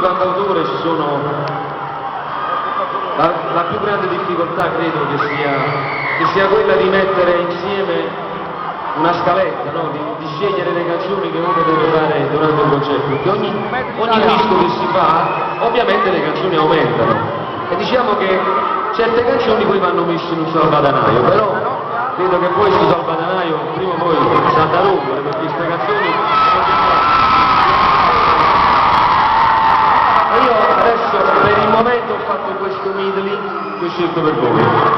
cantautore ci sono la più grande difficoltà credo che sia quella di mettere insieme una scaletta, no? di scegliere le canzoni che uno deve fare durante un concerto, perché ogni disco che si fa ovviamente le canzoni aumentano e diciamo che certe canzoni poi vanno messe in un salvadanaio, però vedo che poi questo salvadanaio prima o poi sarà rompere, perché queste canzoni. E io adesso per il momento ho fatto questo medley che ho scelto per voi.